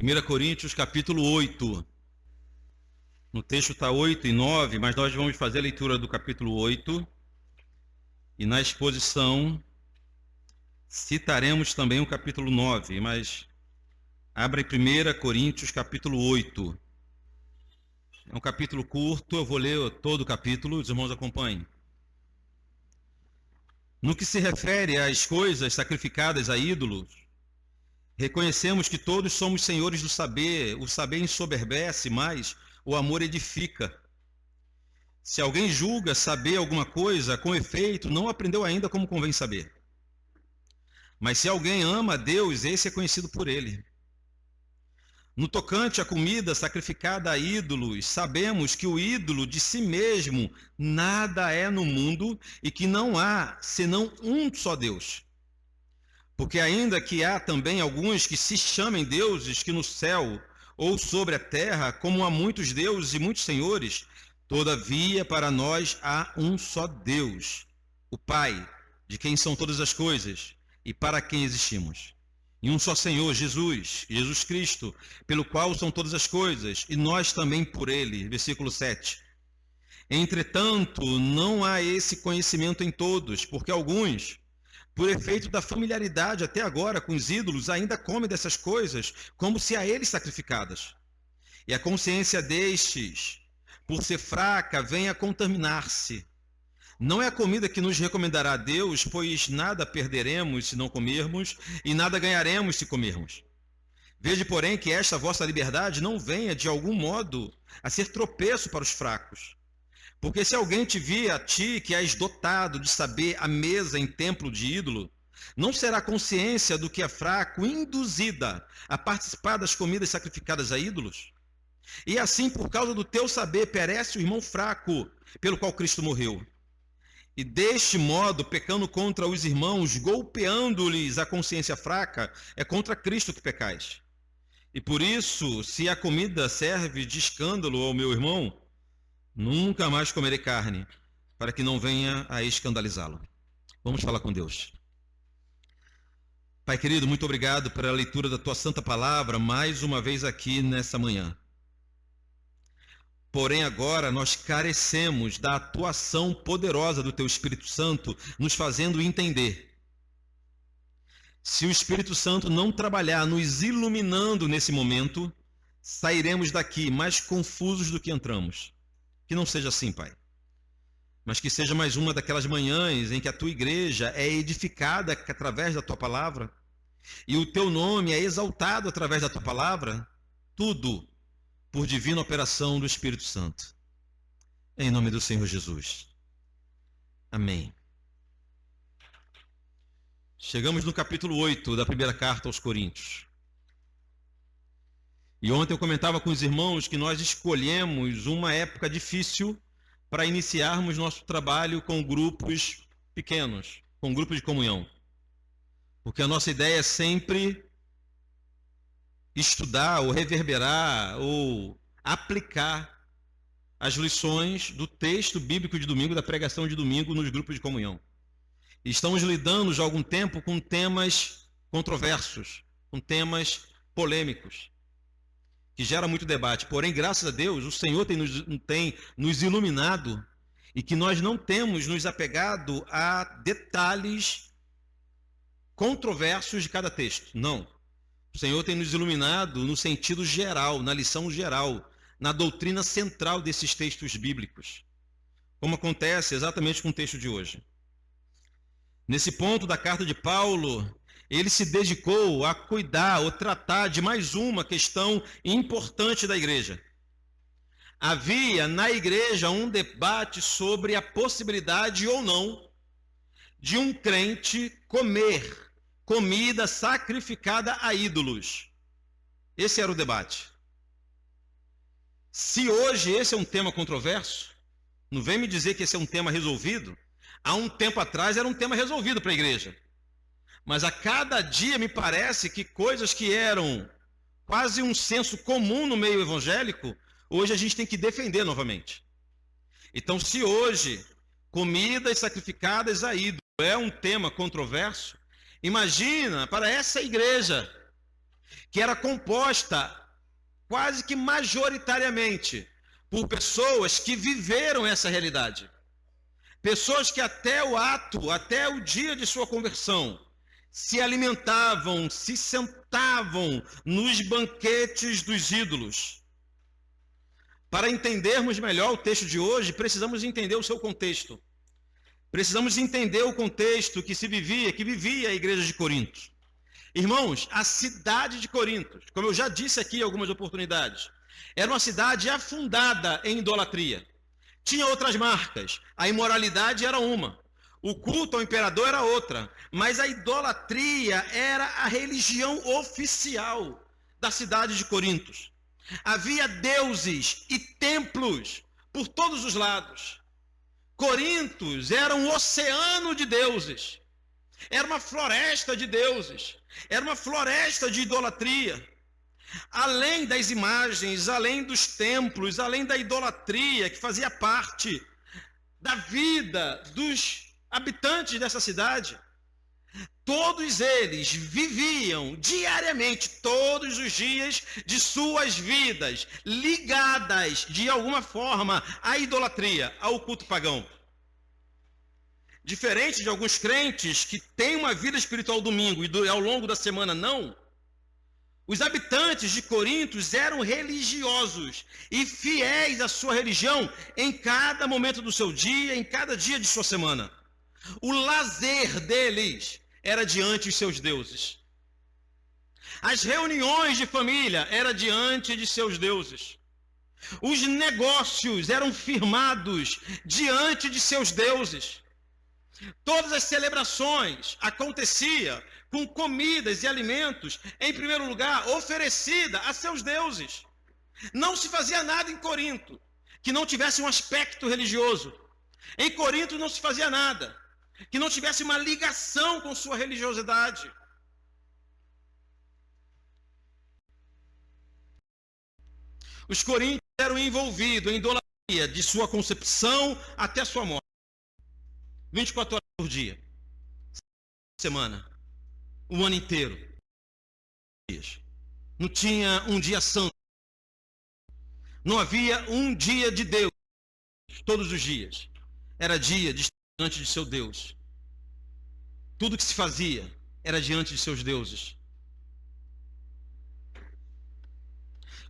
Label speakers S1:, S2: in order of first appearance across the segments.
S1: 1 Coríntios capítulo 8. No texto está 8 e 9, mas nós vamos fazer a leitura do capítulo 8. E na exposição citaremos também o capítulo 9, mas abra em 1 Coríntios capítulo 8. É um capítulo curto, eu vou ler todo o capítulo, os irmãos acompanhem. No que se refere às coisas sacrificadas a ídolos, reconhecemos que todos somos senhores do saber, o saber ensoberbece, mas o amor edifica. Se alguém julga saber alguma coisa, com efeito, não aprendeu ainda como convém saber. Mas se alguém ama a Deus, esse é conhecido por ele. No tocante à comida sacrificada a ídolos, sabemos que o ídolo de si mesmo nada é no mundo e que não há senão um só Deus. Porque ainda que há também alguns que se chamem deuses, que no céu ou sobre a terra, como há muitos deuses e muitos senhores, todavia para nós há um só Deus, o Pai, de quem são todas as coisas e para quem existimos. E um só Senhor, Jesus Cristo, pelo qual são todas as coisas, e nós também por ele. Versículo 7. Entretanto, não há esse conhecimento em todos, porque alguns, por efeito da familiaridade até agora com os ídolos, ainda comem dessas coisas como se a eles sacrificadas. E a consciência destes, por ser fraca, vem a contaminar-se. Não é a comida que nos recomendará a Deus, pois nada perderemos se não comermos, e nada ganharemos se comermos. Veja, porém, que esta vossa liberdade não venha, de algum modo, a ser tropeço para os fracos. Porque se alguém te vir a ti, que és dotado de saber a mesa em templo de ídolo, não será a consciência do que é fraco induzida a participar das comidas sacrificadas a ídolos? E assim, por causa do teu saber, perece o irmão fraco, pelo qual Cristo morreu. E deste modo, pecando contra os irmãos, golpeando-lhes a consciência fraca, é contra Cristo que pecais. E por isso, se a comida serve de escândalo ao meu irmão, nunca mais comerei carne, para que não venha a escandalizá-lo. Vamos falar com Deus. Pai querido, muito obrigado pela leitura da tua santa palavra, mais uma vez aqui nessa manhã. Porém, agora nós carecemos da atuação poderosa do Teu Espírito Santo, nos fazendo entender. Se o Espírito Santo não trabalhar nos iluminando nesse momento, sairemos daqui mais confusos do que entramos. Que não seja assim, Pai. Mas que seja mais uma daquelas manhãs em que a Tua igreja é edificada através da Tua palavra, e o Teu nome é exaltado através da Tua palavra, tudo por divina operação do Espírito Santo. Em nome do Senhor Jesus. Amém. Chegamos no capítulo 8 da primeira carta aos Coríntios. E ontem eu comentava com os irmãos que nós escolhemos uma época difícil para iniciarmos nosso trabalho com grupos pequenos, com grupos de comunhão. Porque a nossa ideia é sempre estudar ou reverberar ou aplicar as lições do texto bíblico de domingo, da pregação de domingo nos grupos de comunhão. E estamos lidando já há algum tempo com temas controversos, com temas polêmicos, que geram muito debate. Porém, graças a Deus, o Senhor tem nos iluminado e que nós não temos nos apegado a detalhes controversos de cada texto. Não. O Senhor tem nos iluminado no sentido geral, na lição geral, na doutrina central desses textos bíblicos, como acontece exatamente com o texto de hoje. Nesse ponto da carta de Paulo, ele se dedicou a cuidar ou tratar de mais uma questão importante da igreja. Havia na igreja um debate sobre a possibilidade ou não de um crente comer comida sacrificada a ídolos. Esse era o debate. Se hoje esse é um tema controverso, não vem me dizer que esse é um tema resolvido. Há um tempo atrás era um tema resolvido para a igreja. Mas a cada dia me parece que coisas que eram quase um senso comum no meio evangélico, hoje a gente tem que defender novamente. Então, se hoje comidas sacrificadas a ídolos é um tema controverso, imagina para essa igreja que era composta quase que majoritariamente por pessoas que viveram essa realidade. Pessoas que até o dia de sua conversão, se alimentavam, se sentavam nos banquetes dos ídolos. Para entendermos melhor o texto de hoje, precisamos entender o seu contexto. Precisamos entender o contexto que vivia a igreja de Corinto. Irmãos, a cidade de Corinto, como eu já disse aqui em algumas oportunidades, era uma cidade afundada em idolatria. Tinha outras marcas, a imoralidade era uma, o culto ao imperador era outra, mas a idolatria era a religião oficial da cidade de Corinto. Havia deuses e templos por todos os lados. Corinto era um oceano de deuses, era uma floresta de deuses, era uma floresta de idolatria. Além das imagens, além dos templos, além da idolatria que fazia parte da vida dos habitantes dessa cidade, todos eles viviam diariamente, todos os dias de suas vidas, ligadas de alguma forma à idolatria, ao culto pagão. Diferente de alguns crentes que têm uma vida espiritual domingo e ao longo da semana não, os habitantes de Corinto eram religiosos e fiéis à sua religião em cada momento do seu dia, em cada dia de sua semana. O lazer deles era diante de seus deuses. As reuniões de família eram diante de seus deuses. Os negócios eram firmados diante de seus deuses. Todas as celebrações aconteciam com comidas e alimentos, em primeiro lugar, oferecida a seus deuses. Não se fazia nada em Corinto que não tivesse um aspecto religioso. Em Corinto não se fazia nada que não tivesse uma ligação com sua religiosidade. Os coríntios eram envolvidos em idolatria de sua concepção até sua morte. 24 horas por dia, semana, o ano inteiro. Não tinha um dia santo. Não havia um dia de Deus todos os dias. Era dia diante de seu Deus. Tudo que se fazia era diante de seus deuses.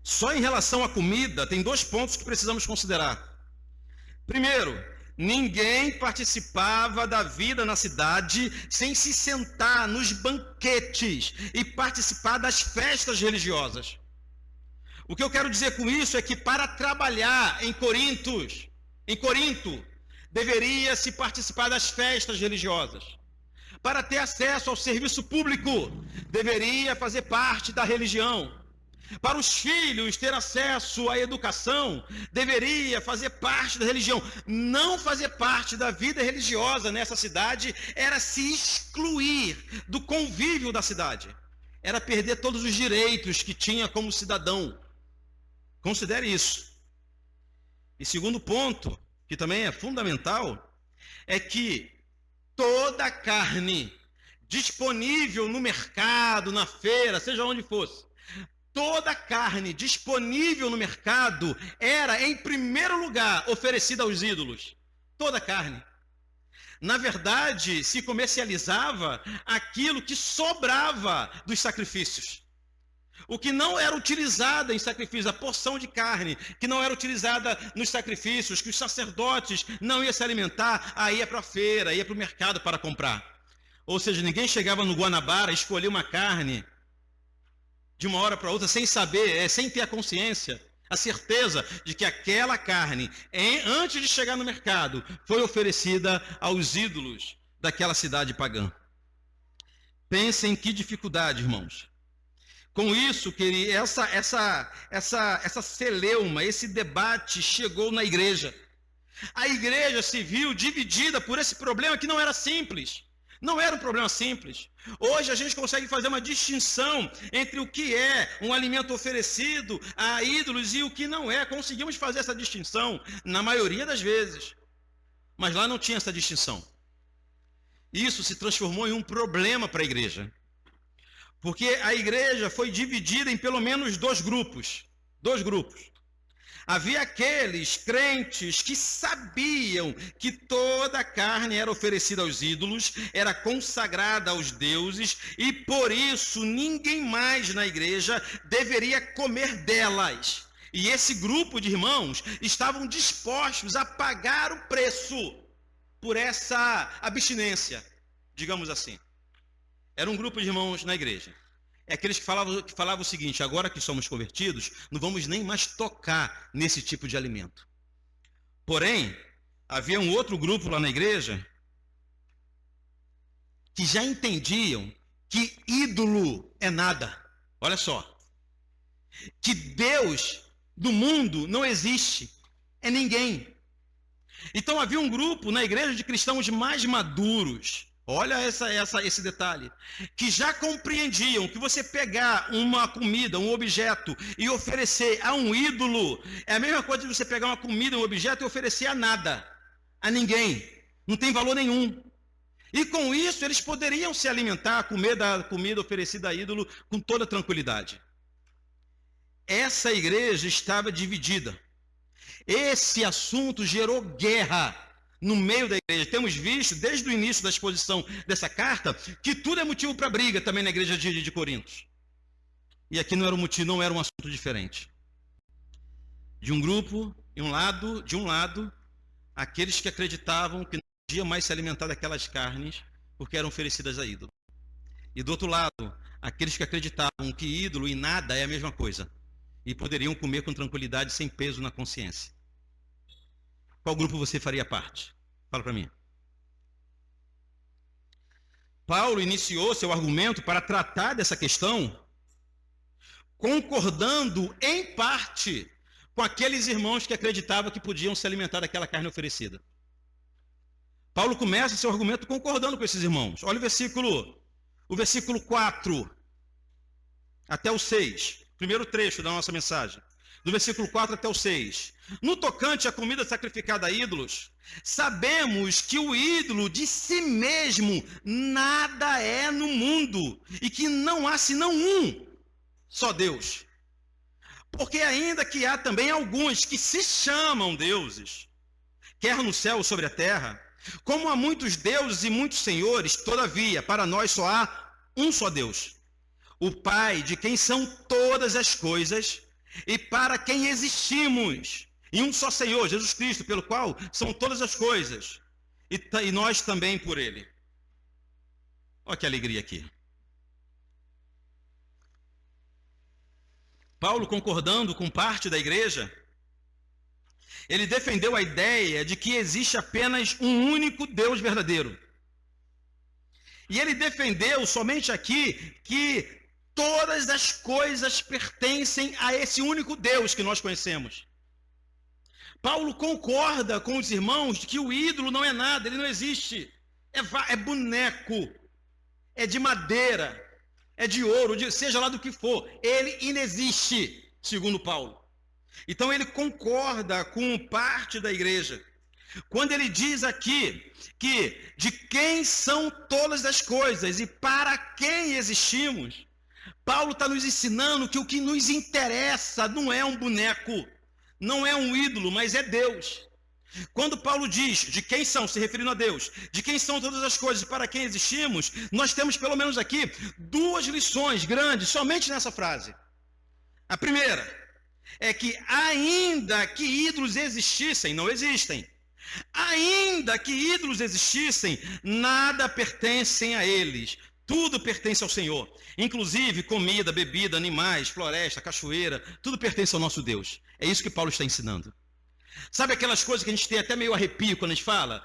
S1: Só em relação à comida, tem 2 pontos que precisamos considerar. Primeiro, ninguém participava da vida na cidade sem se sentar nos banquetes e participar das festas religiosas. O que eu quero dizer com isso é que para trabalhar em Corinto, deveria se participar das festas religiosas. Para ter acesso ao serviço público, deveria fazer parte da religião. Para os filhos ter acesso à educação, deveria fazer parte da religião. Não fazer parte da vida religiosa nessa cidade era se excluir do convívio da cidade. Era perder todos os direitos que tinha como cidadão. Considere isso. E segundo ponto, que também é fundamental, é que toda carne disponível no mercado, na feira, seja onde fosse, toda carne disponível no mercado era, em primeiro lugar, oferecida aos ídolos. Toda carne. Na verdade, se comercializava aquilo que sobrava dos sacrifícios. O que não era utilizado em sacrifício, a porção de carne que não era utilizada nos sacrifícios, que os sacerdotes não iam se alimentar, aí ia para a feira, ia para o mercado para comprar. Ou seja, ninguém chegava no Guanabara e escolhia uma carne de uma hora para outra, sem saber, sem ter a consciência, a certeza de que aquela carne, antes de chegar no mercado, foi oferecida aos ídolos daquela cidade pagã. Pensem em que dificuldade, irmãos. Com isso, que essa celeuma, esse debate chegou na igreja. A igreja se viu dividida por esse problema que não era simples. Não era um problema simples. Hoje a gente consegue fazer uma distinção entre o que é um alimento oferecido a ídolos e o que não é. Conseguimos fazer essa distinção na maioria das vezes. Mas lá não tinha essa distinção. Isso se transformou em um problema para a igreja. Porque a igreja foi dividida em pelo menos dois grupos. Havia aqueles crentes que sabiam que toda a carne era oferecida aos ídolos, era consagrada aos deuses, e por isso ninguém mais na igreja deveria comer delas. E esse grupo de irmãos estavam dispostos a pagar o preço por essa abstinência, digamos assim. Era um grupo de irmãos na igreja. É aqueles que falavam o seguinte: agora que somos convertidos, não vamos nem mais tocar nesse tipo de alimento. Porém, havia um outro grupo lá na igreja que já entendiam que ídolo é nada. Olha só. Que Deus do mundo não existe, é ninguém. Então havia um grupo na igreja de cristãos mais maduros. Olha esse detalhe, que já compreendiam que você pegar uma comida, um objeto e oferecer a um ídolo é a mesma coisa de você pegar uma comida, um objeto e oferecer a nada, a ninguém, não tem valor nenhum. E com isso eles poderiam se alimentar, comer da comida oferecida a ídolo com toda tranquilidade. Essa igreja estava dividida. Esse assunto gerou guerra no meio da igreja. Temos visto, desde o início da exposição dessa carta, que tudo é motivo para briga também na igreja de Corintos. E aqui não era um assunto diferente. De um grupo, de um lado, aqueles que acreditavam que não podia mais se alimentar daquelas carnes porque eram oferecidas a ídolo. E do outro lado, aqueles que acreditavam que ídolo e nada é a mesma coisa e poderiam comer com tranquilidade sem peso na consciência. Qual grupo você faria parte? Fala para mim. Paulo iniciou seu argumento para tratar dessa questão concordando em parte com aqueles irmãos que acreditavam que podiam se alimentar daquela carne oferecida. Paulo começa seu argumento concordando com esses irmãos. Olha o versículo 4 até o 6, primeiro trecho da nossa mensagem. Do versículo 4 até o 6. No tocante à comida sacrificada a ídolos, sabemos que o ídolo de si mesmo nada é no mundo, e que não há senão um, só Deus. Porque ainda que há também alguns que se chamam deuses, quer no céu ou sobre a terra, como há muitos deuses e muitos senhores, todavia, para nós só há um só Deus, o Pai, de quem são todas as coisas, e para quem existimos, e um só Senhor, Jesus Cristo, pelo qual são todas as coisas, e nós também por Ele. Olha que alegria aqui. Paulo, concordando com parte da igreja, ele defendeu a ideia de que existe apenas um único Deus verdadeiro. E ele defendeu somente aqui que todas as coisas pertencem a esse único Deus que nós conhecemos. Paulo concorda com os irmãos de que o ídolo não é nada, ele não existe. É boneco, é de madeira, é de ouro, seja lá do que for. Ele inexiste, segundo Paulo. Então ele concorda com parte da igreja. Quando ele diz aqui que de quem são todas as coisas e para quem existimos, Paulo está nos ensinando que o que nos interessa não é um boneco, não é um ídolo, mas é Deus. Quando Paulo diz de quem são, se referindo a Deus, de quem são todas as coisas e para quem existimos, nós temos pelo menos aqui duas lições grandes somente nessa frase. A primeira é que ainda que ídolos existissem, não existem. Ainda que ídolos existissem, nada pertencem a eles. Tudo pertence ao Senhor, inclusive comida, bebida, animais, floresta, cachoeira, tudo pertence ao nosso Deus. É isso que Paulo está ensinando. Sabe aquelas coisas que a gente tem até meio arrepio quando a gente fala?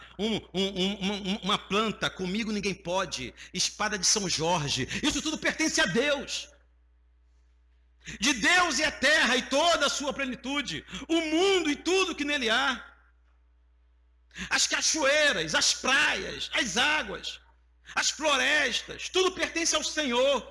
S1: Uma planta, comigo ninguém pode, espada de São Jorge, isso tudo pertence a Deus. De Deus é a terra e toda a sua plenitude, o mundo e tudo que nele há. As cachoeiras, as praias, as águas, as florestas, tudo pertence ao Senhor,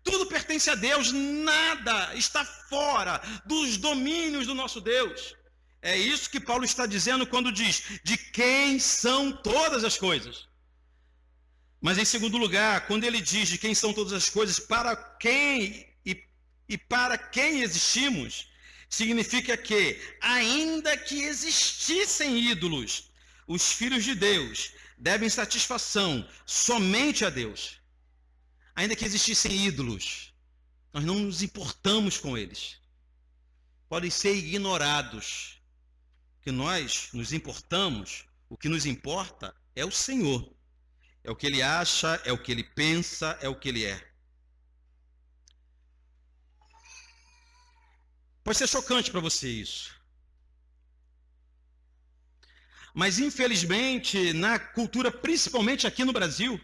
S1: tudo pertence a Deus, nada está fora dos domínios do nosso Deus. É isso que Paulo está dizendo quando diz, de quem são todas as coisas. Mas em segundo lugar, quando ele diz de quem são todas as coisas, para quem e para quem existimos, significa que, ainda que existissem ídolos, os filhos de Deus devem satisfação somente a Deus. Ainda que existissem ídolos, nós não nos importamos com eles. Podem ser ignorados. O que nós nos importamos, o que nos importa é o Senhor. É o que ele acha, é o que ele pensa, é o que ele é. Pode ser chocante para você isso. Mas, infelizmente, na cultura, principalmente aqui no Brasil,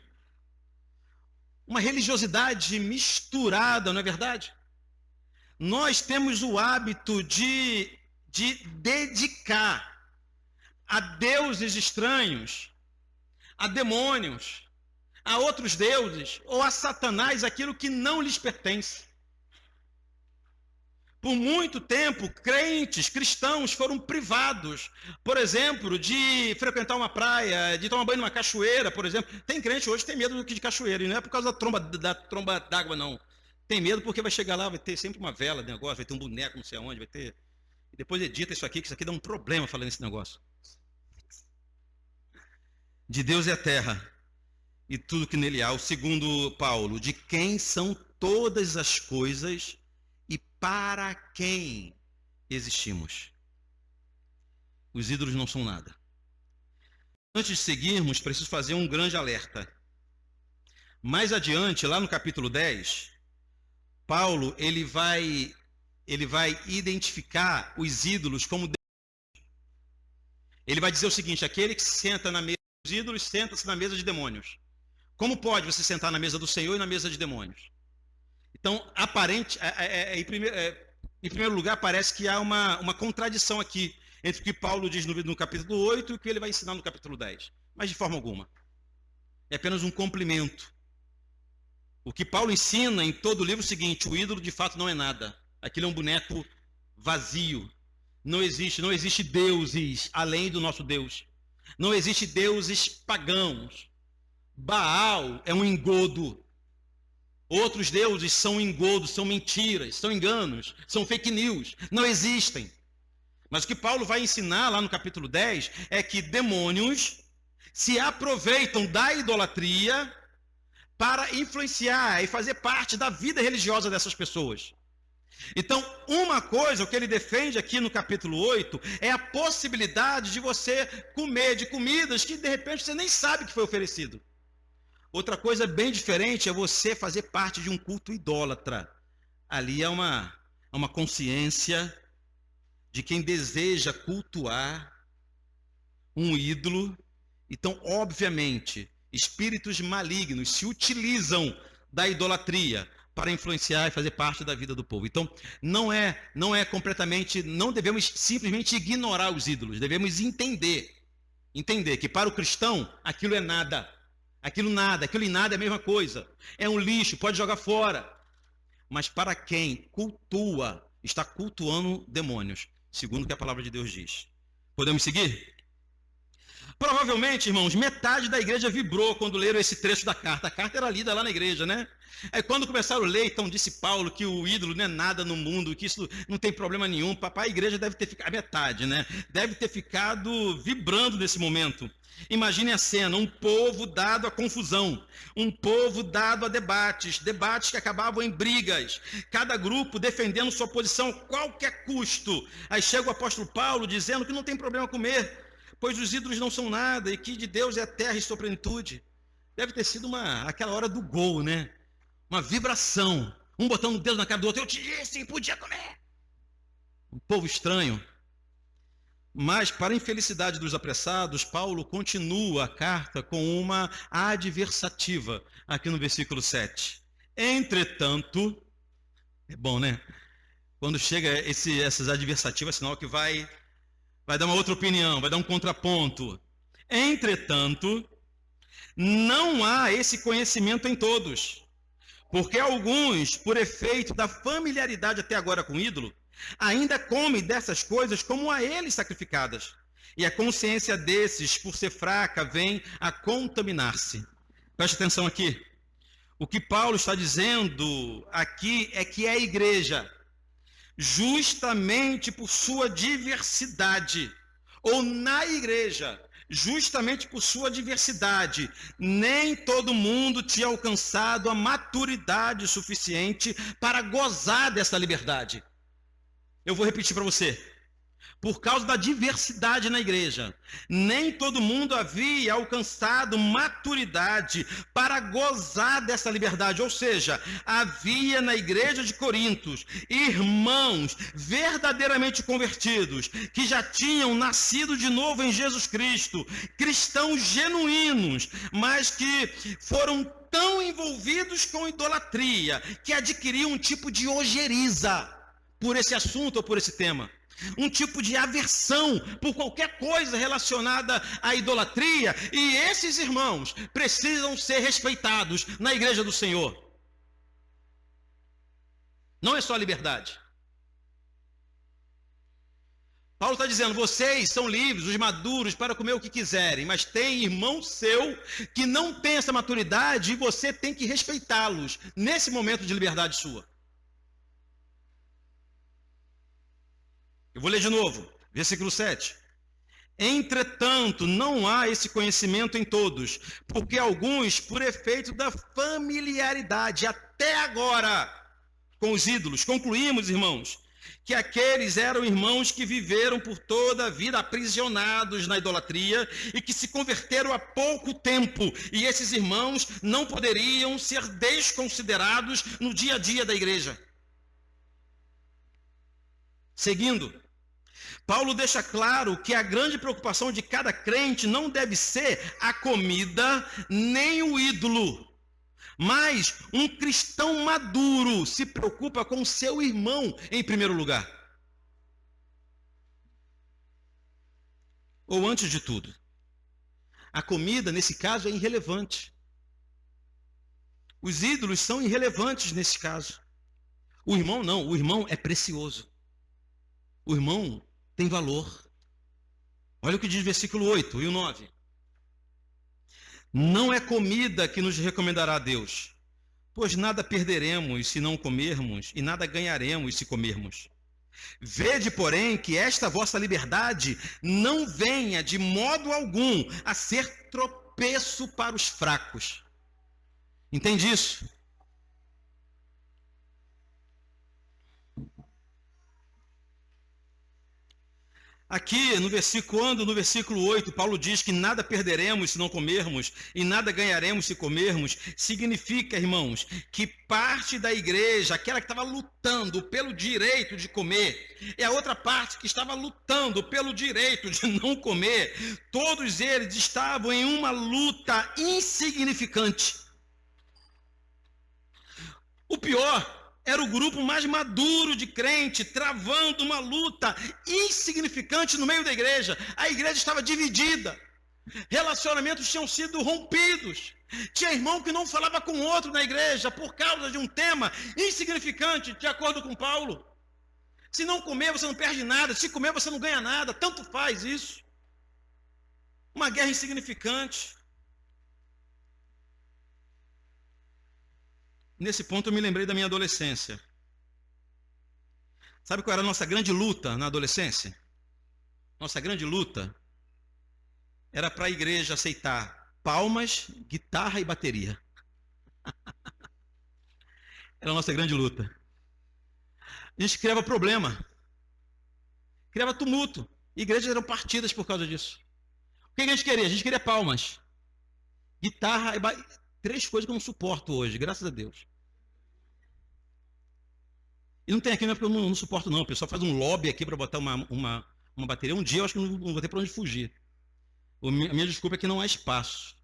S1: uma religiosidade misturada, não é verdade? Nós temos o hábito de dedicar a deuses estranhos, a demônios, a outros deuses, ou a Satanás, aquilo que não lhes pertence. Por muito tempo, crentes, cristãos foram privados, por exemplo, de frequentar uma praia, de tomar banho numa cachoeira, por exemplo. Tem crente hoje que tem medo de cachoeira, e não é por causa da tromba d'água, não. Tem medo porque vai chegar lá, vai ter sempre uma vela de negócio, vai ter um boneco, não sei aonde, vai ter... E depois edita isso aqui, que isso aqui dá um problema falando esse negócio. De Deus é a terra, e tudo que nele há. O segundo Paulo, de quem são todas as coisas e para quem existimos. Os ídolos não são nada. Antes de seguirmos, preciso fazer um grande alerta. Mais adiante, lá no capítulo 10, Paulo ele vai identificar os ídolos como Deus. Ele vai dizer o seguinte: aquele que se senta na mesa dos ídolos, senta-se na mesa de demônios. Como pode você sentar na mesa do Senhor e na mesa de demônios? Então, em primeiro lugar, parece que há uma contradição aqui entre o que Paulo diz no capítulo 8 e o que ele vai ensinar no capítulo 10. Mas de forma alguma. É apenas um complemento. O que Paulo ensina em todo o livro é o seguinte: o ídolo de fato não é nada. Aquilo é um boneco vazio. Não existe deuses além do nosso Deus. Não existe deuses pagãos. Baal é um engodo. Outros deuses são engodos, são mentiras, são enganos, são fake news. Não existem. Mas o que Paulo vai ensinar lá no capítulo 10 é que demônios se aproveitam da idolatria para influenciar e fazer parte da vida religiosa dessas pessoas. Então, uma coisa, o que ele defende aqui no capítulo 8, é a possibilidade de você comer de comidas que de repente você nem sabe que foi oferecido. Outra coisa bem diferente é você fazer parte de um culto idólatra. Ali é uma consciência de quem deseja cultuar um ídolo. Então, obviamente, espíritos malignos se utilizam da idolatria para influenciar e fazer parte da vida do povo. Então, não é completamente, não devemos simplesmente ignorar os ídolos, devemos entender que para o cristão aquilo é nada. Aquilo e nada é a mesma coisa. É um lixo, pode jogar fora. Mas para quem cultua, está cultuando demônios, segundo o que a palavra de Deus diz. Podemos seguir? Provavelmente, irmãos, metade da igreja vibrou quando leram esse trecho da carta. A carta era lida lá na igreja, né? Aí quando começaram a ler, então disse Paulo que o ídolo não é nada no mundo, que isso não tem problema nenhum. Papai, a igreja deve ter ficado, metade, né? Deve ter ficado vibrando nesse momento. Imagine a cena, um povo dado à confusão, um povo dado a debates que acabavam em brigas, cada grupo defendendo sua posição a qualquer custo. Aí chega o apóstolo Paulo dizendo que não tem problema comer, pois os ídolos não são nada e que de Deus é a terra e sua plenitude. Deve ter sido aquela hora do gol, né? Uma vibração, um botando o dedo na cara do outro: eu te disse que podia comer. Um povo estranho. Mas, para a infelicidade dos apressados, Paulo continua a carta com uma adversativa, aqui no versículo 7. Entretanto, é bom, né? Quando chega essas adversativas, é sinal que vai dar uma outra opinião, vai dar um contraponto. Entretanto, não há esse conhecimento em todos, porque alguns, por efeito da familiaridade até agora com o ídolo, ainda comem dessas coisas como a eles sacrificadas. E a consciência desses, por ser fraca, vem a contaminar-se. Preste atenção aqui. O que Paulo está dizendo aqui é que a igreja, justamente por sua diversidade, ou na igreja, justamente por sua diversidade, nem todo mundo tinha alcançado a maturidade suficiente para gozar dessa liberdade. Eu vou repetir para você. Por causa da diversidade na igreja, nem todo mundo havia alcançado maturidade para gozar dessa liberdade. Ou seja, havia na igreja de Corintos irmãos verdadeiramente convertidos, que já tinham nascido de novo em Jesus Cristo, cristãos genuínos, mas que foram tão envolvidos com idolatria, que adquiriam um tipo de ojeriza por esse assunto ou por esse tema. Um tipo de aversão por qualquer coisa relacionada à idolatria, e esses irmãos precisam ser respeitados na igreja do Senhor. Não é só liberdade. Paulo está dizendo, vocês são livres, os maduros, para comer o que quiserem, mas tem irmão seu que não tem essa maturidade e você tem que respeitá-los nesse momento de liberdade sua. Eu vou ler de novo, versículo 7. Entretanto, não há esse conhecimento em todos, porque alguns, por efeito da familiaridade até agora com os ídolos, concluímos, irmãos, que aqueles eram irmãos que viveram por toda a vida aprisionados na idolatria e que se converteram há pouco tempo, e esses irmãos não poderiam ser desconsiderados no dia a dia da igreja. Seguindo, Paulo deixa claro que a grande preocupação de cada crente não deve ser a comida nem o ídolo, mas um cristão maduro se preocupa com seu irmão em primeiro lugar. Ou antes de tudo, a comida nesse caso é irrelevante. Os ídolos são irrelevantes nesse caso. O irmão não, o irmão é precioso. O irmão tem valor. Olha o que diz o versículo 8 e o 9. Não é comida que nos recomendará Deus, pois nada perderemos se não comermos, e nada ganharemos se comermos. Vede, porém, que esta vossa liberdade não venha de modo algum a ser tropeço para os fracos. Entende isso? Aqui no versículo 8, Paulo diz que nada perderemos se não comermos e nada ganharemos se comermos. Significa, irmãos, que parte da igreja, aquela que estava lutando pelo direito de comer, e a outra parte que estava lutando pelo direito de não comer, todos eles estavam em uma luta insignificante. O pior era o grupo mais maduro de crente, travando uma luta insignificante no meio da igreja. A igreja estava dividida. Relacionamentos tinham sido rompidos. Tinha irmão que não falava com outro na igreja por causa de um tema insignificante, de acordo com Paulo. Se não comer, você não perde nada. Se comer, você não ganha nada. Tanto faz isso. Uma guerra insignificante. Nesse ponto eu me lembrei da minha adolescência. Sabe qual era a nossa grande luta na adolescência? Nossa grande luta era para a igreja aceitar palmas, guitarra e bateria. Era a nossa grande luta. A gente criava problema, criava tumulto. Igrejas eram partidas por causa disso. O que a gente queria? A gente queria palmas, guitarra e bateria. 3 coisas que eu não suporto hoje, graças a Deus. E não tem aqui, não é porque eu não suporto, não. O pessoal faz um lobby aqui para botar uma bateria. Um dia eu acho que não vou ter para onde fugir. A minha desculpa é que não há espaço.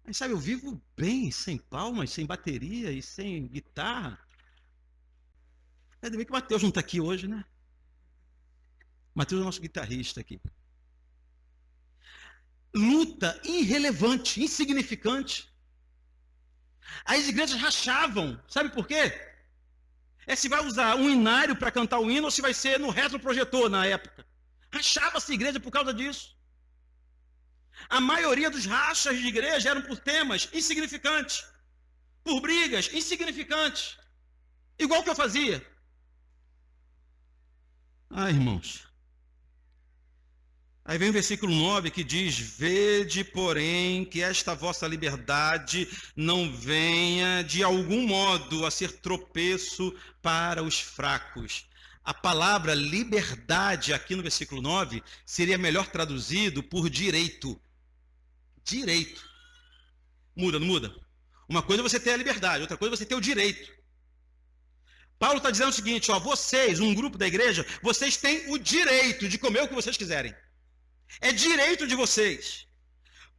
S1: Mas sabe, eu vivo bem, sem palmas, sem bateria e sem guitarra. Ainda bem que o Mateus não está aqui hoje, né? O Mateus é o nosso guitarrista aqui. Luta irrelevante, insignificante. As igrejas rachavam, sabe por quê? Se vai usar um inário para cantar o hino ou se vai ser no retroprojetor na época. Rachava-se a igreja por causa disso. A maioria dos rachas de igreja eram por temas insignificantes, por brigas insignificantes, igual que eu fazia. Irmãos. Aí vem o versículo 9 que diz: vede, porém, que esta vossa liberdade não venha de algum modo a ser tropeço para os fracos. A palavra liberdade aqui no versículo 9 seria melhor traduzido por direito. Direito. Muda, não muda? Uma coisa é você ter a liberdade, outra coisa é você ter o direito. Paulo está dizendo o seguinte, vocês, um grupo da igreja, vocês têm o direito de comer o que vocês quiserem. É direito de vocês.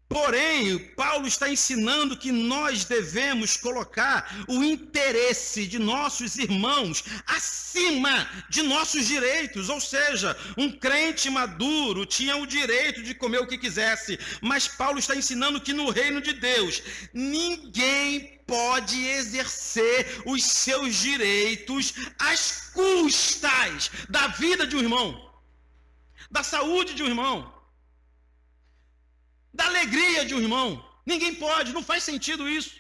S1: Porém, Paulo está ensinando que nós devemos colocar o interesse de nossos irmãos acima de nossos direitos. Ou seja, um crente maduro tinha o direito de comer o que quisesse. Mas Paulo está ensinando que no reino de Deus, ninguém pode exercer os seus direitos às custas da vida de um irmão, da saúde de um irmão, da alegria de um irmão. Ninguém pode, não faz sentido isso.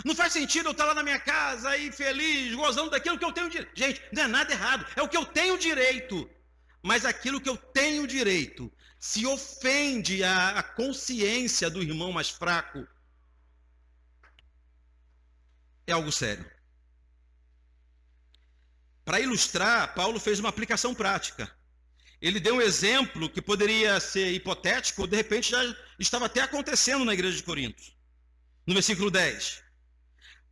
S1: Não faz sentido eu estar lá na minha casa aí feliz, gozando daquilo que eu tenho direito. Gente, não é nada errado, é o que eu tenho direito. Mas aquilo que eu tenho direito, se ofende a consciência do irmão mais fraco, é algo sério. Para ilustrar, Paulo fez uma aplicação prática. Ele deu um exemplo que poderia ser hipotético, ou de repente já estava até acontecendo na igreja de Corinto. No versículo 10.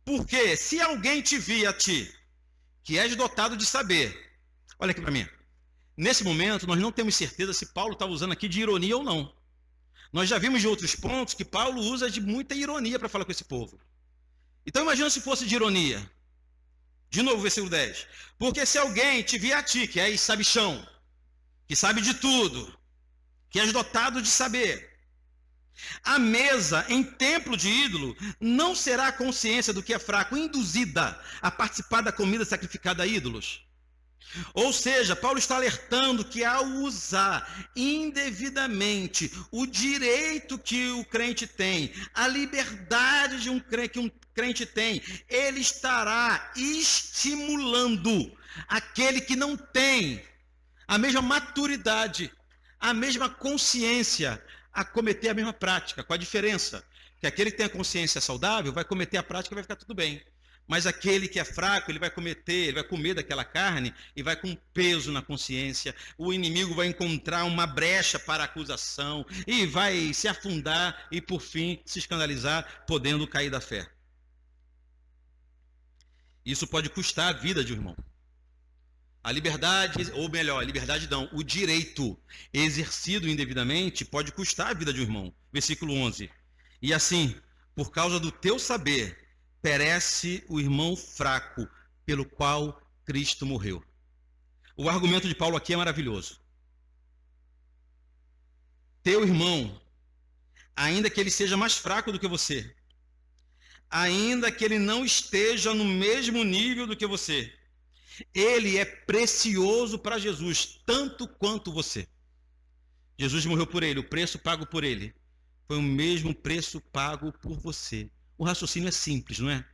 S1: Porque se alguém te vir a ti, que és dotado de saber, olha aqui para mim. Nesse momento, nós não temos certeza se Paulo está usando aqui de ironia ou não. Nós já vimos de outros pontos que Paulo usa de muita ironia para falar com esse povo. Então imagina se fosse de ironia. De novo, versículo 10. Porque se alguém te vir a ti, que és sabichão, que sabe de tudo, que és dotado de saber, a mesa em templo de ídolo não será a consciência do que é fraco induzida a participar da comida sacrificada a ídolos. Ou seja, Paulo está alertando que ao usar indevidamente o direito que o crente tem, a liberdade que um crente tem, ele estará estimulando aquele que não tem a mesma maturidade, a mesma consciência a cometer a mesma prática, com a diferença que aquele que tem a consciência saudável vai cometer a prática e vai ficar tudo bem. Mas aquele que é fraco, ele vai comer daquela carne e vai com peso na consciência. O inimigo vai encontrar uma brecha para a acusação e vai se afundar e, por fim, se escandalizar, podendo cair da fé. Isso pode custar a vida de um irmão. A liberdade, ou melhor, a liberdade não, o direito exercido indevidamente pode custar a vida de um irmão. Versículo 11. E assim, por causa do teu saber, perece o irmão fraco, pelo qual Cristo morreu. O argumento de Paulo aqui é maravilhoso. Teu irmão, ainda que ele seja mais fraco do que você, ainda que ele não esteja no mesmo nível do que você, ele é precioso para Jesus, tanto quanto você. Jesus morreu por ele, o preço pago por ele foi o mesmo preço pago por você. O raciocínio é simples, não é?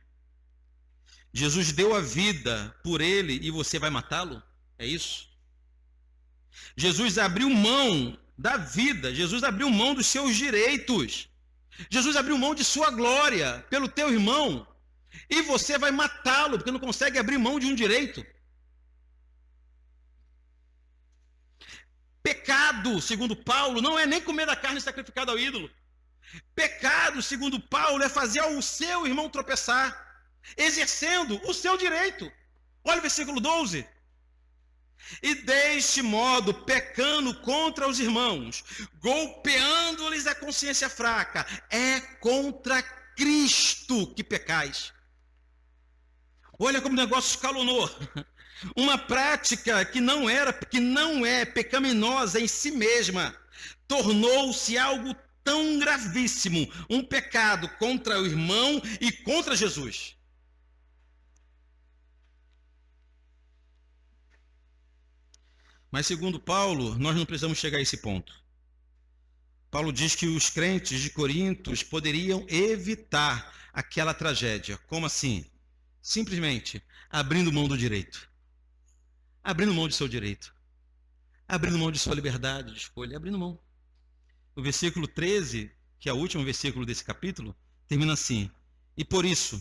S1: Jesus deu a vida por ele e você vai matá-lo? É isso? Jesus abriu mão da vida, Jesus abriu mão dos seus direitos, Jesus abriu mão de sua glória pelo teu irmão e você vai matá-lo porque não consegue abrir mão de um direito. Pecado, segundo Paulo, não é nem comer da carne sacrificada ao ídolo. Pecado, segundo Paulo, é fazer o seu irmão tropeçar, exercendo o seu direito. Olha o versículo 12. E deste modo, pecando contra os irmãos, golpeando-lhes a consciência fraca, é contra Cristo que pecais. Olha como o negócio escalonou. Uma prática que não é pecaminosa em si mesma, tornou-se algo tão gravíssimo, um pecado contra o irmão e contra Jesus. Mas segundo Paulo, nós não precisamos chegar a esse ponto. Paulo diz que os crentes de Corinto poderiam evitar aquela tragédia. Como assim? Simplesmente abrindo mão do direito. Abrindo mão de seu direito. Abrindo mão de sua liberdade de escolha. Abrindo mão. O versículo 13, que é o último versículo desse capítulo, termina assim: e por isso,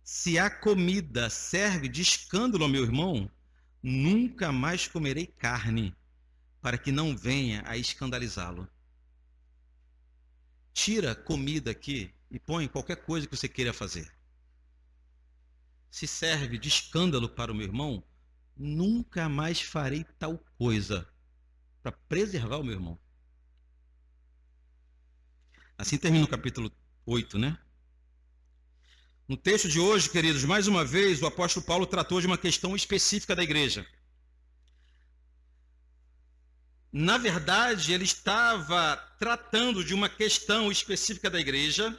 S1: se a comida serve de escândalo ao meu irmão, nunca mais comerei carne, para que não venha a escandalizá-lo. Tira comida aqui e põe qualquer coisa que você queira fazer. Se serve de escândalo para o meu irmão, nunca mais farei tal coisa para preservar o meu irmão. Assim termina o capítulo 8, né? No texto de hoje, queridos, mais uma vez o apóstolo Paulo tratou de uma questão específica da igreja. Na verdade, ele estava tratando de uma questão específica da igreja,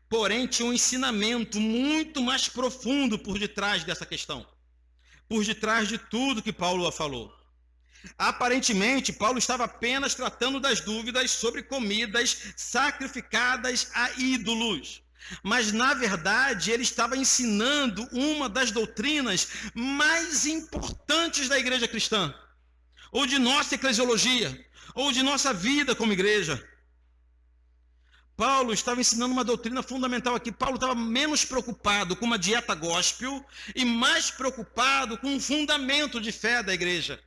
S1: porém tinha um ensinamento muito mais profundo por detrás dessa questão, por detrás de tudo que Paulo falou. Aparentemente, Paulo estava apenas tratando das dúvidas sobre comidas sacrificadas a ídolos. Mas, na verdade, ele estava ensinando uma das doutrinas mais importantes da igreja cristã, ou de nossa eclesiologia, ou de nossa vida como igreja. Paulo estava ensinando uma doutrina fundamental aqui. Paulo estava menos preocupado com uma dieta gospel e mais preocupado com um fundamento de fé da igreja.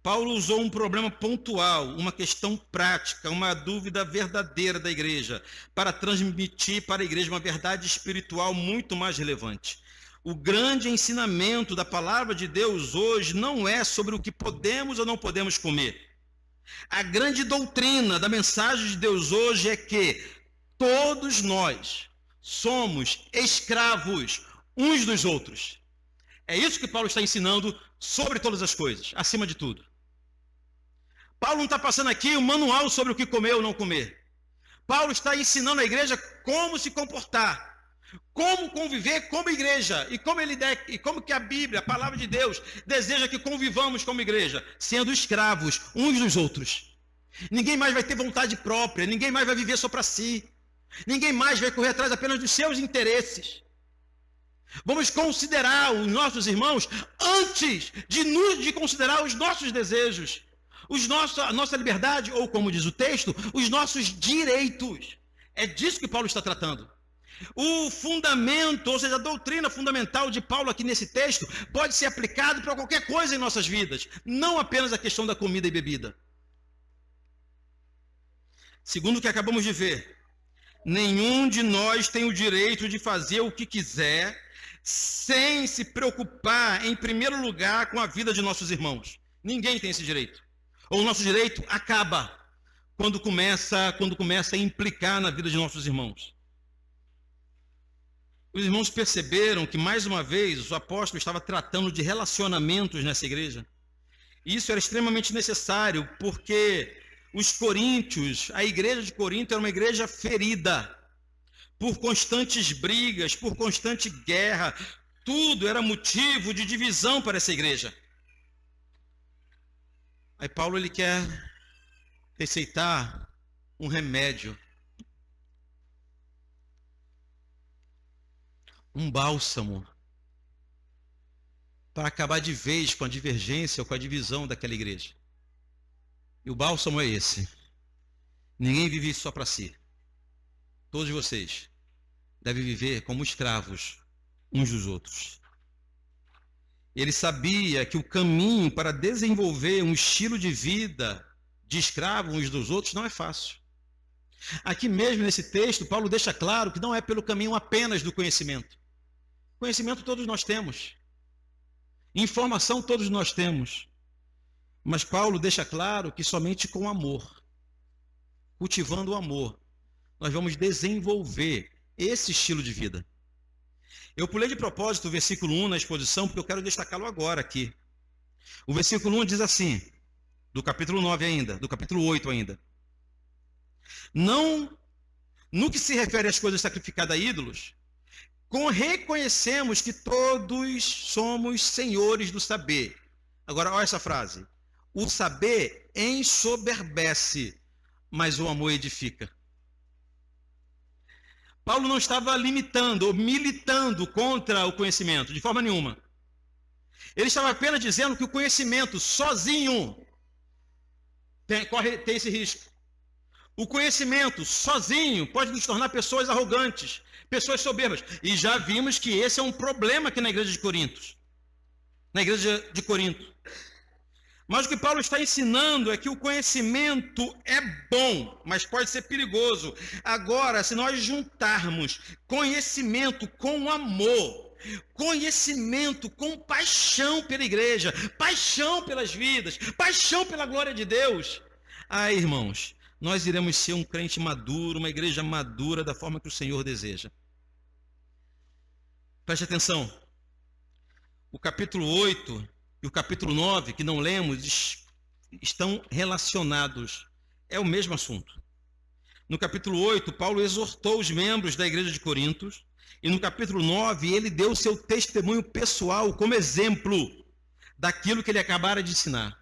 S1: Paulo usou um problema pontual, uma questão prática, uma dúvida verdadeira da igreja, para transmitir para a igreja uma verdade espiritual muito mais relevante. O grande ensinamento da palavra de Deus hoje não é sobre o que podemos ou não podemos comer. A grande doutrina da mensagem de Deus hoje é que todos nós somos escravos uns dos outros. É isso que Paulo está ensinando sobre todas as coisas, acima de tudo. Paulo não está passando aqui um manual sobre o que comer ou não comer. Paulo está ensinando a igreja como se comportar, como conviver como igreja e como que a Bíblia, a palavra de Deus, deseja que convivamos como igreja, sendo escravos uns dos outros. Ninguém mais vai ter vontade própria, ninguém mais vai viver só para si, ninguém mais vai correr atrás apenas dos seus interesses. Vamos considerar os nossos irmãos antes de considerar os nossos desejos, a nossa liberdade, ou como diz o texto, os nossos direitos. É disso que Paulo está tratando. O fundamento, ou seja, a doutrina fundamental de Paulo aqui nesse texto pode ser aplicado para qualquer coisa em nossas vidas, não apenas a questão da comida e bebida. Segundo o que acabamos de ver, nenhum de nós tem o direito de fazer o que quiser sem se preocupar, em primeiro lugar, com a vida de nossos irmãos. Ninguém tem esse direito. Ou o nosso direito acaba quando começa a implicar na vida de nossos irmãos. Os irmãos perceberam que, mais uma vez, o apóstolo estava tratando de relacionamentos nessa igreja. E isso era extremamente necessário, porque os coríntios, a igreja de Corinto era uma igreja ferida por constantes brigas, por constante guerra. Tudo era motivo de divisão para essa igreja. Aí Paulo ele quer receitar um remédio, um bálsamo, para acabar de vez com a divergência ou com a divisão daquela igreja. E o bálsamo é esse: ninguém vive só para si. Todos vocês devem viver como escravos uns dos outros. Ele sabia que o caminho para desenvolver um estilo de vida de escravo uns dos outros não é fácil. Aqui mesmo nesse texto, Paulo deixa claro que não é pelo caminho apenas do conhecimento. Conhecimento todos nós temos. Informação todos nós temos. Mas Paulo deixa claro que somente com amor, cultivando o amor, nós vamos desenvolver esse estilo de vida. Eu pulei de propósito o versículo 1 na exposição, porque eu quero destacá-lo agora aqui. O versículo 1 diz assim, do capítulo 9 ainda, do capítulo 8 ainda. Não, no que se refere às coisas sacrificadas a ídolos, reconhecemos que todos somos senhores do saber. Agora, olha essa frase. O saber ensoberbece, mas o amor edifica. Paulo não estava limitando ou militando contra o conhecimento, de forma nenhuma. Ele estava apenas dizendo que o conhecimento sozinho tem esse risco. O conhecimento sozinho pode nos tornar pessoas arrogantes, pessoas soberbas. E já vimos que esse é um problema aqui na igreja de Corinto. Na igreja de Corinto. Mas o que Paulo está ensinando é que o conhecimento é bom, mas pode ser perigoso. Agora, se nós juntarmos conhecimento com amor, conhecimento com paixão pela igreja, paixão pelas vidas, paixão pela glória de Deus, aí, irmãos, nós iremos ser um crente maduro, uma igreja madura da forma que o Senhor deseja. Preste atenção. O capítulo 8 e o capítulo 9, que não lemos, estão relacionados. É o mesmo assunto. No capítulo 8, Paulo exortou os membros da igreja de Corinto, e no capítulo 9, ele deu o seu testemunho pessoal como exemplo daquilo que ele acabara de ensinar.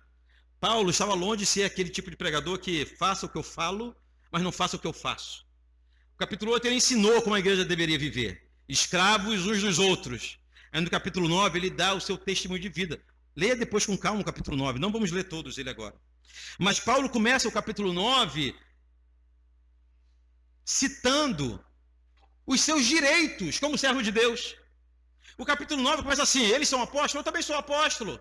S1: Paulo estava longe de ser aquele tipo de pregador que faça o que eu falo, mas não faça o que eu faço. O capítulo 8, ele ensinou como a igreja deveria viver, escravos uns dos outros. Aí no capítulo 9, ele dá o seu testemunho de vida. Leia depois com calma o capítulo 9, não vamos ler todos ele agora. Mas Paulo começa o capítulo 9 citando os seus direitos como servo de Deus. O capítulo 9 começa assim: eles são apóstolos, eu também sou apóstolo.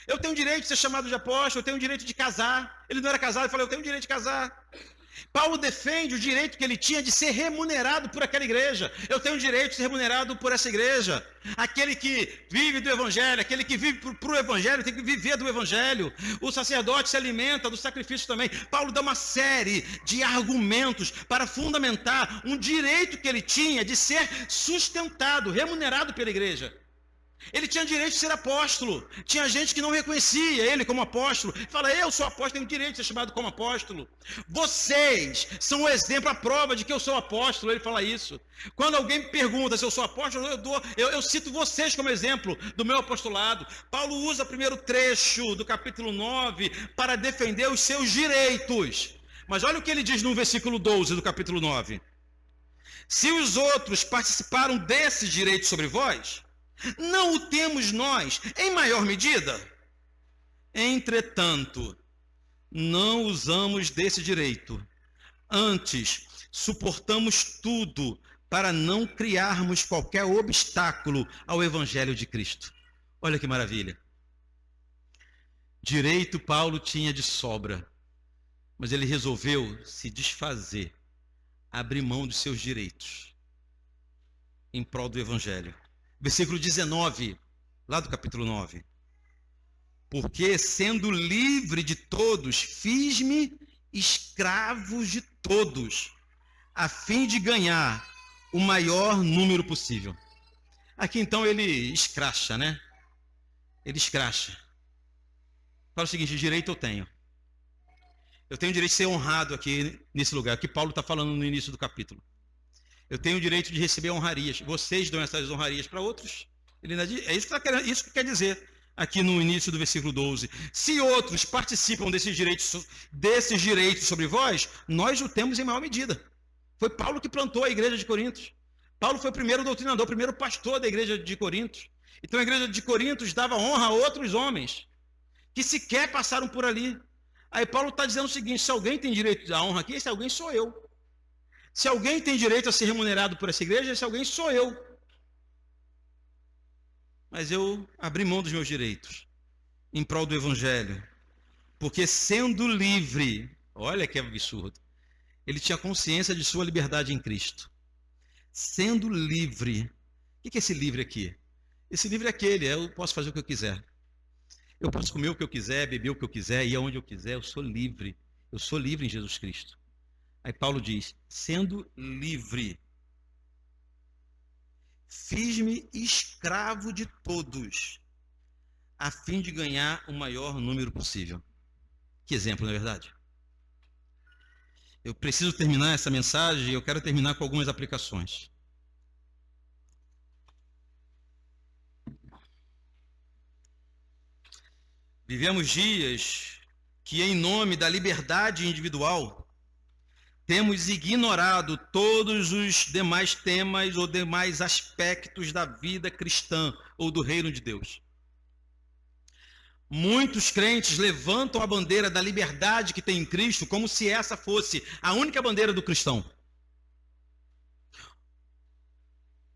S1: Eu tenho direito de ser chamado de apóstolo, eu tenho direito de casar. Ele não era casado, ele falou, eu tenho direito de casar. Paulo defende o direito que ele tinha de ser remunerado por aquela igreja. Eu tenho o direito de ser remunerado por essa igreja. Aquele que vive do evangelho, aquele que vive para o evangelho, tem que viver do evangelho. O sacerdote se alimenta do sacrifício também. Paulo dá uma série de argumentos para fundamentar um direito que ele tinha de ser sustentado, remunerado pela igreja. Ele tinha direito de ser apóstolo. Tinha gente que não reconhecia ele como apóstolo. Fala, eu sou apóstolo, tenho direito de ser chamado como apóstolo. Vocês são o exemplo, a prova de que eu sou apóstolo. Ele fala isso. Quando alguém me pergunta se eu sou apóstolo, eu cito vocês como exemplo do meu apostolado. Paulo usa o primeiro trecho do capítulo 9 para defender os seus direitos. Mas olha o que ele diz no versículo 12 do capítulo 9. Se os outros participaram desses direitos sobre vós, não o temos nós em maior medida? Entretanto, não usamos desse direito. Antes, suportamos tudo para não criarmos qualquer obstáculo ao evangelho de Cristo. Olha que maravilha. Direito Paulo tinha de sobra, mas ele resolveu se desfazer, abrir mão dos seus direitos em prol do evangelho. Versículo 19, lá do capítulo 9. Porque, sendo livre de todos, fiz-me escravo de todos, a fim de ganhar o maior número possível. Aqui, então, ele escracha, né? Ele escracha. Fala o seguinte, direito eu tenho. Eu tenho o direito de ser honrado aqui nesse lugar, que Paulo está falando no início do capítulo. Eu tenho o direito de receber honrarias. Vocês dão essas honrarias para outros. É isso que quer dizer aqui no início do versículo 12. Se outros participam desses direitos sobre vós, nós o temos em maior medida. Foi Paulo que plantou a igreja de Corinto. Paulo foi o primeiro doutrinador, o primeiro pastor da igreja de Corinto. Então a igreja de Corinto dava honra a outros homens que sequer passaram por ali. Aí Paulo está dizendo o seguinte, se alguém tem direito à honra aqui, esse alguém sou eu. Se alguém tem direito a ser remunerado por essa igreja, esse alguém sou eu. Mas eu abri mão dos meus direitos em prol do evangelho. Porque sendo livre, olha que absurdo, ele tinha consciência de sua liberdade em Cristo. Sendo livre, o que é esse livre aqui? Esse livre é aquele, eu posso fazer o que eu quiser. Eu posso comer o que eu quiser, beber o que eu quiser, ir aonde eu quiser, eu sou livre. Eu sou livre em Jesus Cristo. Aí Paulo diz, sendo livre, fiz-me escravo de todos, a fim de ganhar o maior número possível. Que exemplo, não é verdade? Eu preciso terminar essa mensagem e eu quero terminar com algumas aplicações. Vivemos dias que, em nome da liberdade individual, temos ignorado todos os demais temas ou demais aspectos da vida cristã ou do reino de Deus. Muitos crentes levantam a bandeira da liberdade que tem em Cristo como se essa fosse a única bandeira do cristão.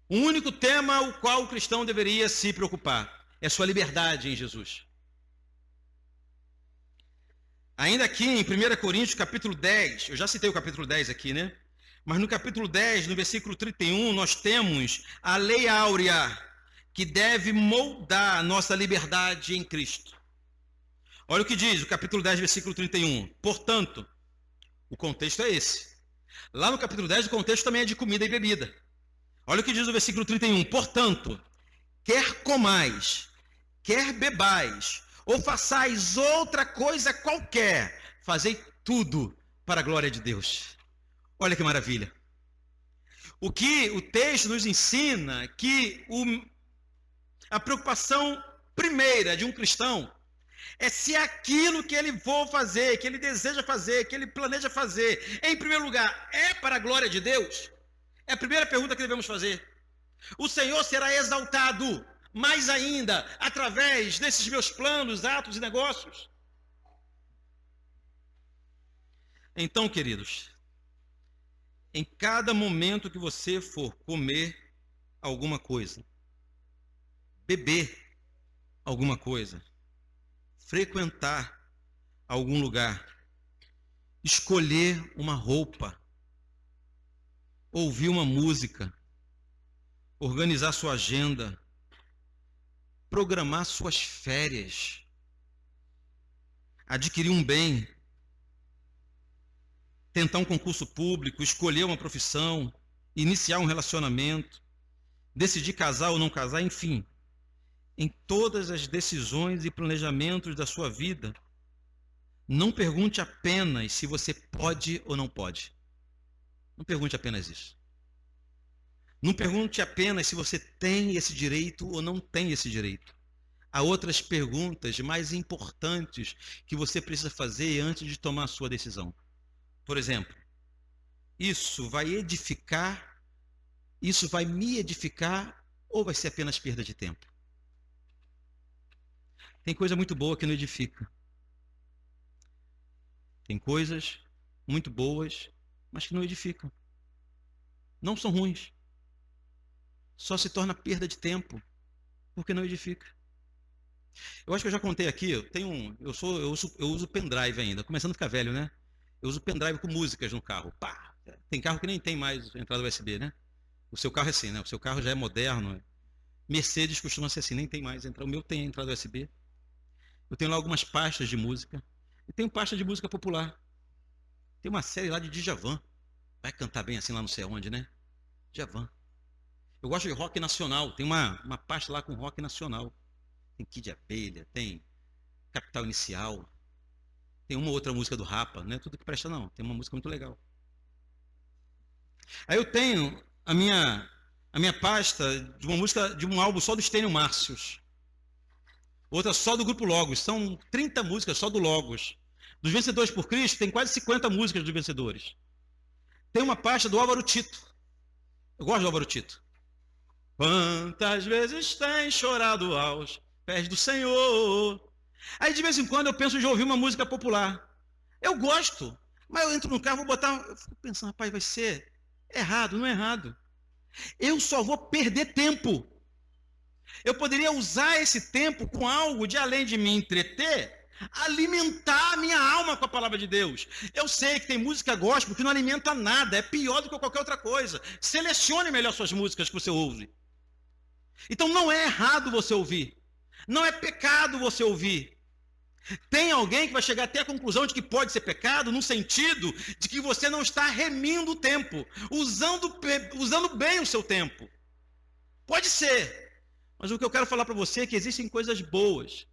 S1: O único tema o qual o cristão deveria se preocupar é sua liberdade em Jesus. Ainda aqui em 1 Coríntios, capítulo 10, eu já citei o capítulo 10 aqui, né? Mas no capítulo 10, no versículo 31, nós temos a lei áurea que deve moldar a nossa liberdade em Cristo. Olha o que diz o capítulo 10, versículo 31. Portanto, o contexto é esse. Lá no capítulo 10, o contexto também é de comida e bebida. Olha o que diz o versículo 31. Portanto, quer comais, quer bebais, ou façais outra coisa qualquer, fazei tudo para a glória de Deus. Olha que maravilha. O que o texto nos ensina que a preocupação primeira de um cristão é se aquilo que ele for fazer, que ele deseja fazer, que ele planeja fazer, em primeiro lugar, é para a glória de Deus. É a primeira pergunta que devemos fazer. O Senhor será exaltado mais ainda, através desses meus planos, atos e negócios. Então, queridos, em cada momento que você for comer alguma coisa, beber alguma coisa, frequentar algum lugar, escolher uma roupa, ouvir uma música, organizar sua agenda, programar suas férias, adquirir um bem, tentar um concurso público, escolher uma profissão, iniciar um relacionamento, decidir casar ou não casar, enfim, em todas as decisões e planejamentos da sua vida, não pergunte apenas se você pode ou não pode. Não pergunte apenas isso. Não pergunte apenas se você tem esse direito ou não tem esse direito. Há outras perguntas mais importantes que você precisa fazer antes de tomar a sua decisão. Por exemplo, isso vai edificar, isso vai me edificar ou vai ser apenas perda de tempo? Tem coisa muito boa que não edifica. Tem coisas muito boas, mas que não edificam. Não são ruins. Só se torna perda de tempo, porque não edifica. Eu acho que eu já contei aqui, eu uso pendrive ainda, começando a ficar velho, né? Eu uso pendrive com músicas no carro. Pá! Tem carro que nem tem mais entrada USB, né? O seu carro é assim, né? O seu carro já é moderno. Mercedes costuma ser assim, nem tem mais entrada. O meu tem entrada USB. Eu tenho lá algumas pastas de música. E tenho pasta de música popular. Tem uma série lá de Djavan. Vai cantar bem assim lá não sei onde, né? Djavan. Eu gosto de rock nacional. Tem uma pasta lá com rock nacional. Tem Kid Abelha, tem Capital Inicial. Tem uma outra música do Rapa. Não é tudo que presta não. Tem uma música muito legal. Aí eu tenho a minha pasta de uma música, de um álbum só do Estênio Márcios. Outra só do Grupo Logos. São 30 músicas só do Logos. Dos Vencedores por Cristo, tem quase 50 músicas dos Vencedores. Tem uma pasta do Álvaro Tito. Eu gosto do Álvaro Tito. Quantas vezes tem chorado aos pés do Senhor. Aí de vez em quando eu penso em ouvir uma música popular. Eu gosto, mas eu entro no carro, vou botar... Eu fico pensando, rapaz, vai ser errado, não é errado. Eu só vou perder tempo. Eu poderia usar esse tempo com algo de além de me entreter, alimentar a minha alma com a palavra de Deus. Eu sei que tem música gospel que não alimenta nada, é pior do que qualquer outra coisa. Selecione melhor suas músicas que você ouve. Então não é errado você ouvir. Não é pecado você ouvir. Tem alguém que vai chegar até a conclusão de que pode ser pecado, no sentido de que você não está remindo o tempo, usando bem o seu tempo. Pode ser. Mas o que eu quero falar para você é que existem coisas boas,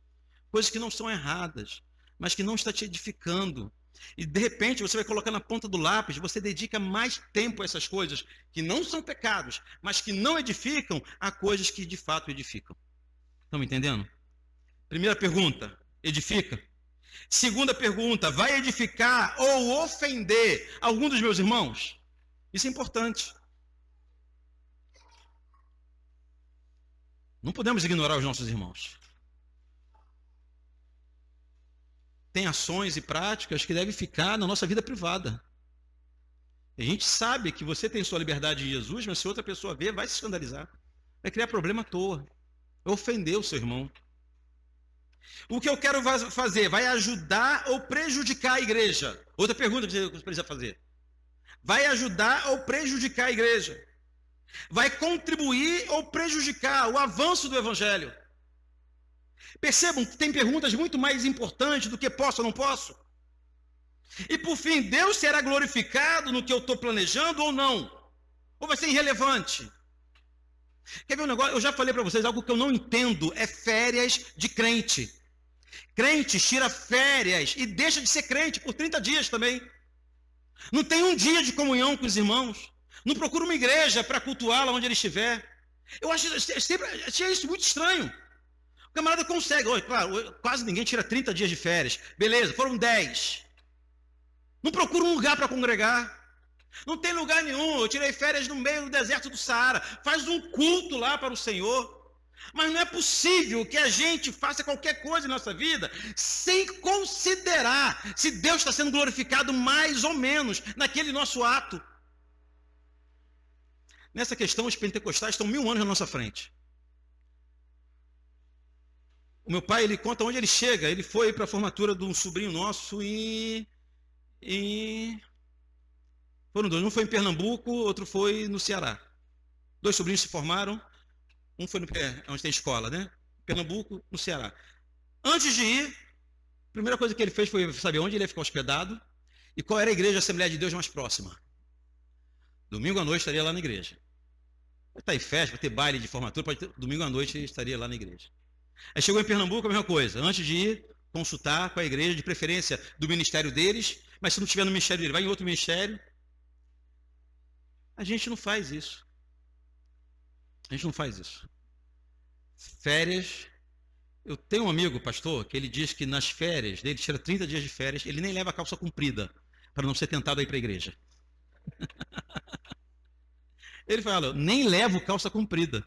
S1: coisas que não são erradas, mas que não está te edificando. E de repente você vai colocar na ponta do lápis, você dedica mais tempo a essas coisas que não são pecados, mas que não edificam, a coisas que de fato edificam. Estão me entendendo? Primeira pergunta, edifica? Segunda pergunta, vai edificar ou ofender algum dos meus irmãos? Isso é importante. Não podemos ignorar os nossos irmãos. Tem ações e práticas que devem ficar na nossa vida privada. A gente sabe que você tem sua liberdade em Jesus, mas se outra pessoa ver, vai se escandalizar. Vai criar problema à toa. Vai ofender o seu irmão. O que eu quero fazer? Vai ajudar ou prejudicar a igreja? Outra pergunta que você precisa fazer. Vai ajudar ou prejudicar a igreja? Vai contribuir ou prejudicar o avanço do evangelho? Percebam que tem perguntas muito mais importantes do que posso ou não posso. E por fim, Deus será glorificado no que eu estou planejando ou não? Ou vai ser irrelevante? Quer ver um negócio? Eu já falei para vocês, algo que eu não entendo é férias de crente. Crente tira férias e deixa de ser crente por 30 dias também. Não tem um dia de comunhão com os irmãos. Não procura uma igreja para cultuá-la onde ele estiver. Eu sempre achei isso muito estranho. O camarada consegue, claro, quase ninguém tira 30 dias de férias. Beleza, foram 10. Não procura um lugar para congregar. Não tem lugar nenhum. Eu tirei férias no meio do deserto do Saara. Faz um culto lá para o Senhor. Mas não é possível que a gente faça qualquer coisa em nossa vida sem considerar se Deus está sendo glorificado mais ou menos naquele nosso ato. Nessa questão, os pentecostais estão 1000 anos na nossa frente. O meu pai, ele conta onde ele chega. Ele foi para a formatura de um sobrinho nosso foram 2. Um foi em Pernambuco, outro foi no Ceará. 2 sobrinhos se formaram. Um foi onde tem escola, né? Pernambuco, no Ceará. Antes de ir, a primeira coisa que ele fez foi saber onde ele ia ficar hospedado e qual era a igreja Assembleia de Deus mais próxima. Domingo à noite estaria lá na igreja. Vai estar em festa, vai ter baile de formatura, domingo à noite estaria lá na igreja. Aí chegou em Pernambuco, a mesma coisa. Antes de ir, consultar com a igreja, de preferência do ministério deles, mas se não estiver no ministério dele, vai em outro ministério. A gente não faz isso. A gente não faz isso. Férias. Eu tenho um amigo, pastor, que ele diz que nas férias dele, tira 30 dias de férias, ele nem leva a calça comprida, para não ser tentado a ir para a igreja. Ele fala, nem levo calça comprida,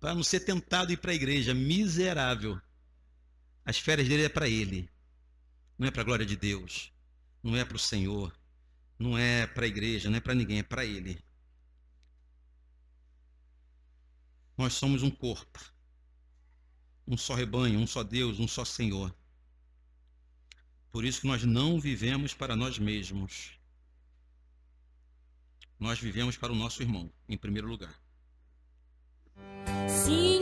S1: para não ser tentado a ir para a igreja. Miserável. As férias dele é para ele. Não é para a glória de Deus. Não é para o Senhor. Não é para a igreja, não é para ninguém, é para ele. Nós somos um corpo. Um só rebanho, um só Deus, um só Senhor. Por isso que nós não vivemos para nós mesmos. Nós vivemos para o nosso irmão, em primeiro lugar.
S2: Sim.